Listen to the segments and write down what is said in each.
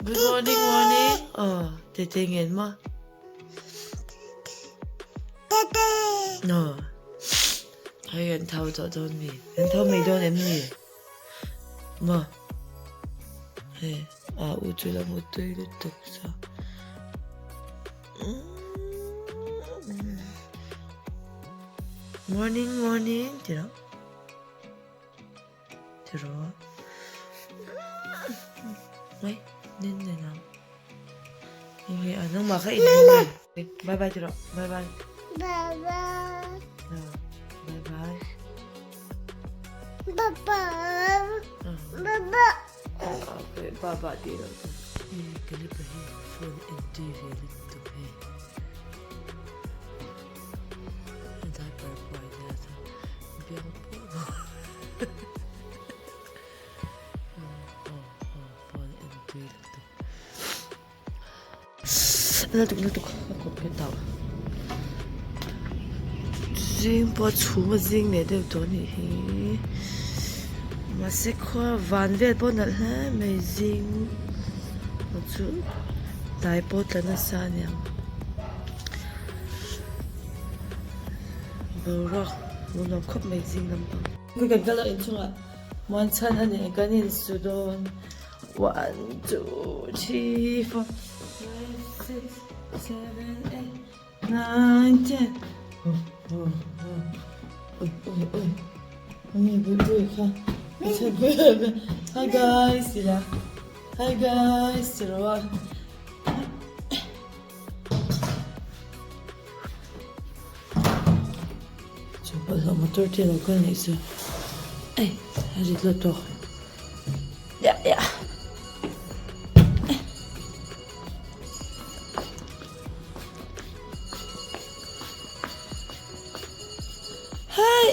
Good morning, morning. Tete nghiền mà. Hay anh thâu cho đón mi. Anh thâu mày đón em mi. Mà. Hey, u chú là một tuổi lúc tục sao? Morning, morning. Tira. Tira. Ay, nên nào. Hey, anong makain mo? Bye bye, Tira. Bye bye. Bye bye. Bye bye. Baba. Baba. Okay, baba Tira. Kali pa hey, phone and TV dito hey. Ang diaper boy dito. Biyak po. Phone and TV dito. Natuk ako kitaw. Zing po chuma zing ne de to ni hi. Masikwa van vel po na ha amazing. Chu dai po ta na sa niam. Bro, mo khop amazing nam pa. Ko kan kala in chunga. Mon chan ani kanin sudon. 1 2 3 4 5 6 7 8 9 10. Ôi. Anh vui kha. Hi guys, sila. Hi guys, sila. Coba lah motor dia lakukan itu. Hari itu. Ya. Hai.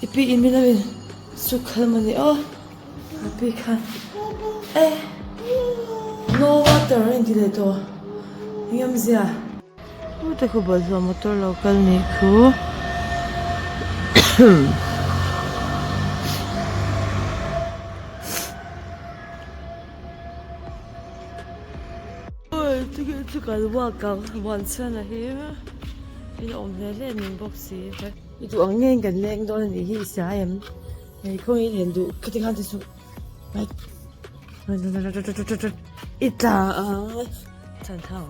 Ipi in binamin sukhal mani happy khan no water hindi to yam zia uta ko bazo motor local ni ko tu kalwa ka wansa na hi ina omnele min boxi itu ang ngeng kan leng do ni hi sa em nei ko in hendu kati kan su right ita chan thao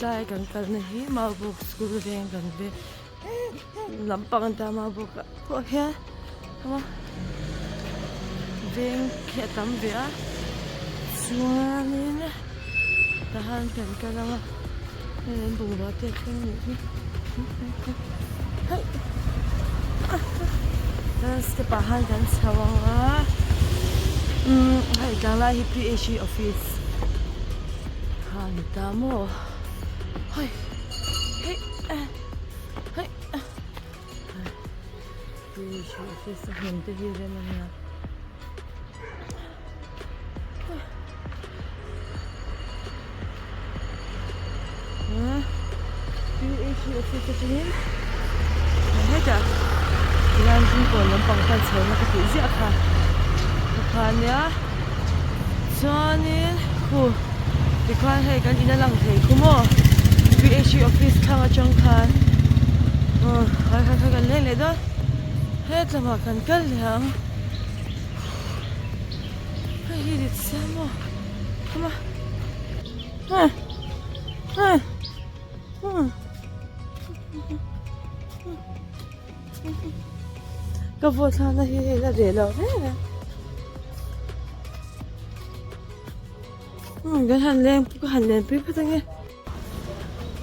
dai kan kan hi ma box ku reng kan ve lampang ta ma box ko he ma veng ke tam ve a suanin tahan kan kalama nên bùng đó tiệt không nhỉ? Đây sẽ bảo hai cái sao á? Hay đang lại PhD office. Hai ta mua. Hay. PhD office hiện tại hiện ra mà. PhD office itu ni, mana dah? Jangan jumpa lempang kan saya nak kerja apa? Bukan ya? Soalnya, bukan hai kan ina lang hai, kumo PhD office kan macam kan, kan leh dah, hai lama kan yang, hai hidup semua, kuma, cái vô thang này là để lâu thế cái hành lên biết cái nghe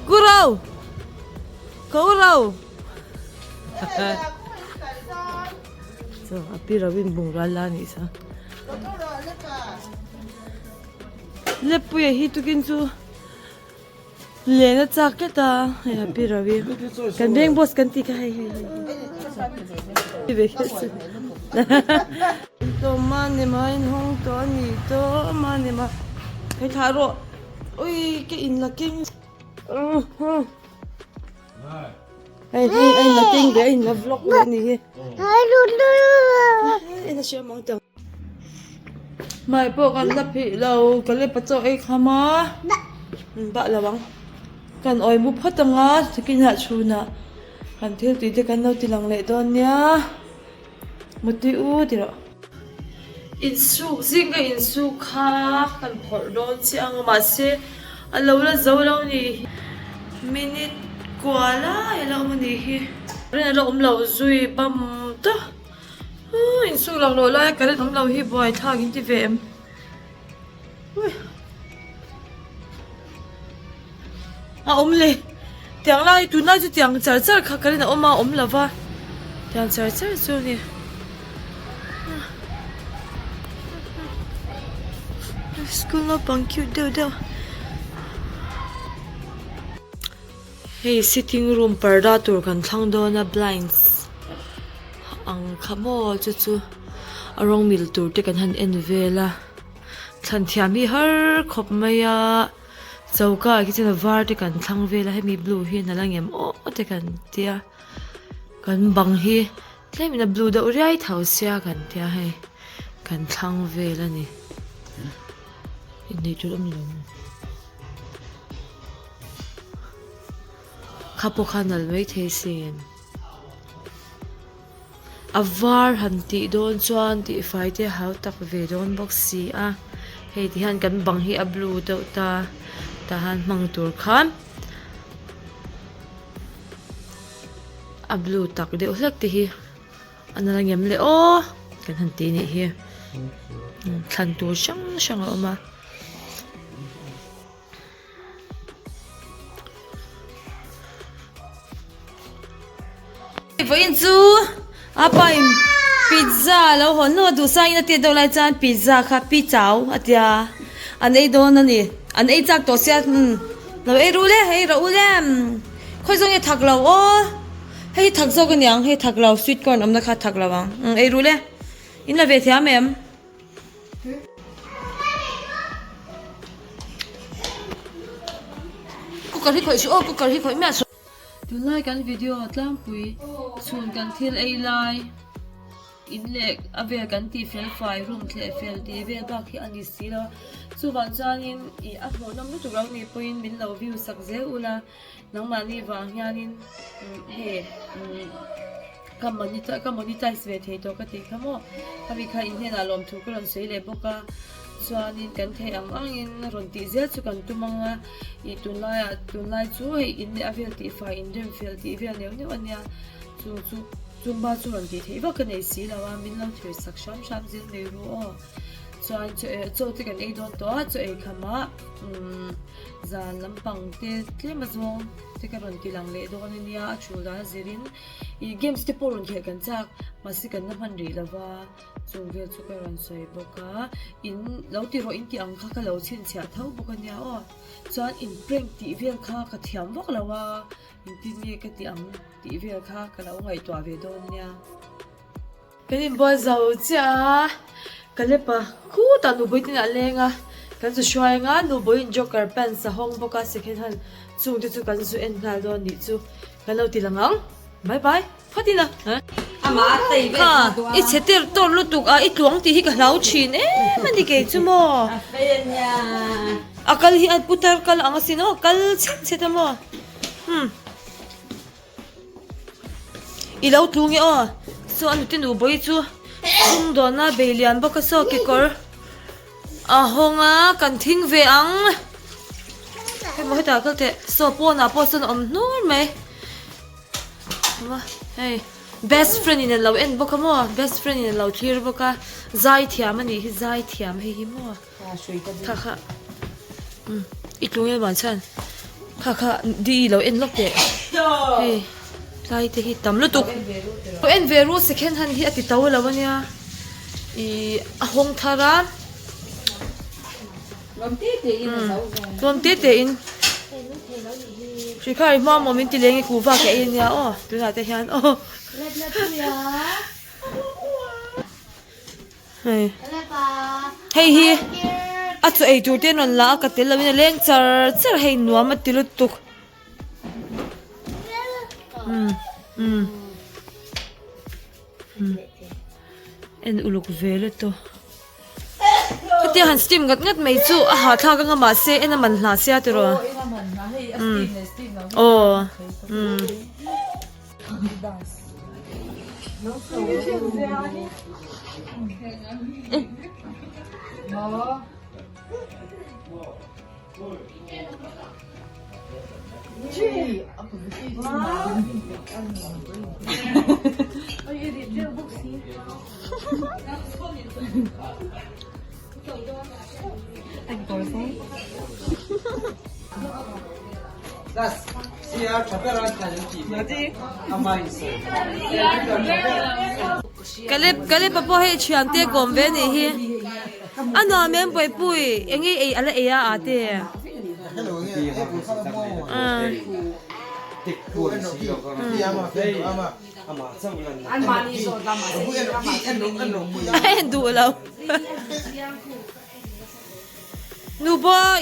cú rau so api rabin bungala ni sa lepu ya hitu kinsu lena chaketa ya api rabi kan beng boss kan ti kai to mane mai hong to ni to mane ma cái tharo ôi cái in là kinh Hey, anh là tin để anh là vlog của anh đi. Anh là share mong tao. Mai bộ con lắp thị lâu cái lệp bắt cho anh khama. Bạn là bằng. Kan oi mu phatanga thikin ha chuna. Kan thil ti te kan no ti lang le don nya. Muti u ti ro. Insu zinga insu kha kan phor don chi ang ma se alo la zo lo ni minute kwala elo mo ni hi ren lo lo zui bam ta insu lang lo la ka ren lo hi boy thang in ti vem le tiang lai tu na chu tiang char char kha ka ren oma lava tiang char char chu ni school no pang cute do. Hey, sitting room parda tur kan thlang do na blinds. Ang khamo chu arong mil tur te kan han en vela. Than thiami har khop maya. Chauka ki chena var te kan thlang vela hemi blue hi na langem o te kan tia. Kan bang hi tlemi na blue da uriai thau sia kan tia hai. Kan thlang vela ni. Ini tu am lo. Kapo kanal mai thesin. Avar hanti don chuan ti fai te hau tak ve don box si a. Hei ti han kan bang hi a blue do ta han mang tur khan. A blue tak de ulak ti hi. Analang yam le o kan hanti ni hi. Than tur sang oma. Vậy chú apa im pizza lo hon no du sai na ti do lai chan pizza kha pi chau atia an ei don ani an ei chak to sia lo ei ru le hei ro le khoi zong ye thak lo o hei thak zo ga nyang hei thak lo sweet corn am na kha thak lawang ei ru le in la ve thia mem ku kar hi khoi chu o ku kar hi khoi me tu like kan video atlang pui chun kan thil ei lai in lek ave kan ti fel fai room tle fel ti ve ba khi ani sila chu wan chanin I a ho nam tu rang ni point min lo view sak ze ula nang mani wang hianin he ka monetize ve the to ka ti khamo kami kha in hena lom thu kron sei le boka chuanin kan thei angin ron ti zel chu kan tumanga I tunlai chu hei in a vel ti fa in dem fel ti vel ne ania chu ba chu ron ti thei ba kan ei si lawa min lo thei sak sham zil nei ru o chuan chu te kan ei don to chu ei khama zan lampang te tlema zong te ka ron ti lang le do kan nia a chula zirin I games te poron ke kan chak masi kan na man ri lawa chung vel chu ka ron soi boka in lo ti ro in ti ang kha ka lo chin chha thau boka nia o chuan in prank ti vel kha ka thiam wak lawa in ti ni ka ti ang ti vel kha ka lo ngai twa ve don nia kanin bo zau cha kalepa khu ta nu boitin a lenga kan chu shwai nga nu boin joker pen sa hong boka second hand chung ti chu kan chu en hal don ni chu kan lo ti langang bye bye phatina ha ama tei ve I cheter tor lutuk a itluang ti hi ka hlau thin mani ke chumo fenya akal hi at putar kal ang sino kal cheta mo ilaw tungi o so anu tinu boi chu chung do na belian boka so ke kor a honga kan thing ve ang he mo ta kal te so po na po son om nur me ma hey best friend in a low end boka mo best friend in a low clear boka zai thiam ani hi zai thiam he hi mo kha kha itlungel man chan kha di lo en lok te hey zai te hi tam lu tuk en veru second hand hi ati taw lawanya I ahong thara rom te in Shikai mom min ti lengi ku va ke in ya o tu na te hian o hey hi a chu ei tur ten on la ka tel lawin leng char hei nuam a tilut tuk En uluk vele to. Pati han steam ngat mai chu a ha tha ka ngama se en man hna sia ti ro. Oh. Das siya chapera kaji. Amai se. Kalip pa po he chiante gombe ni hi. Ano men poi pui engi ei ala eya ate. Hello nge. Tik ko si yo ko. Ama samlan. An mani so lama. Ai du lo. Nu boy.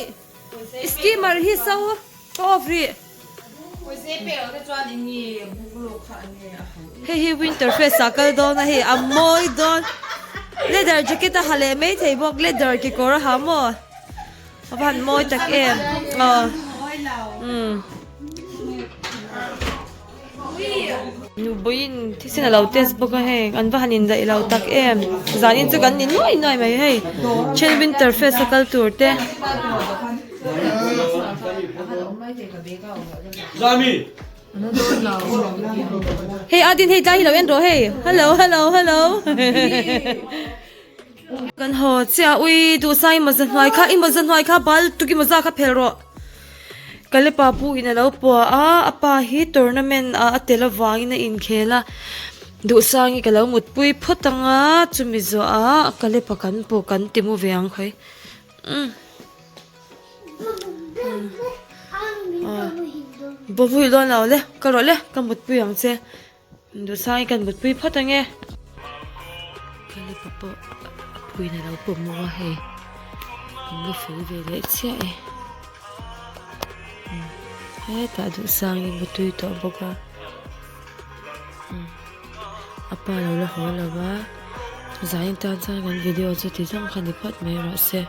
Skimmer hi saw. Coffee. Hey winter face sakal do na hey amoy don. Leather jacket a hale mai thei bok leather ki kor ha mo. Aban moy tak em. Nu boyin thisin alo test bok a he an ba hanin da ilo tak em. Zanin chu kan nin noi noi mai hey. Chen winter face sakal tur te. Rami. Hey Adin hey dai lo en ro hey. Hello. Kan ho chia ui tu sai ma zan hoi kha im zan hoi kha bal tu ki maza kha phel ro. Kale pa pu ina lo po a apa hi tournament a atela wangina in khela. Du sangi kalo mut pui photanga chumi zo a kale pa kan po kan timu veang khoi. Bo vui lo nào le ka ro le ka mut pui ang che du sai kan mut pui photange kale papo pui na lo po mo he ngo fe ve le che he ta du sai mut pui to boka apa lo ho la ba zain ta cha gan video chu ti jang khani phat me ra se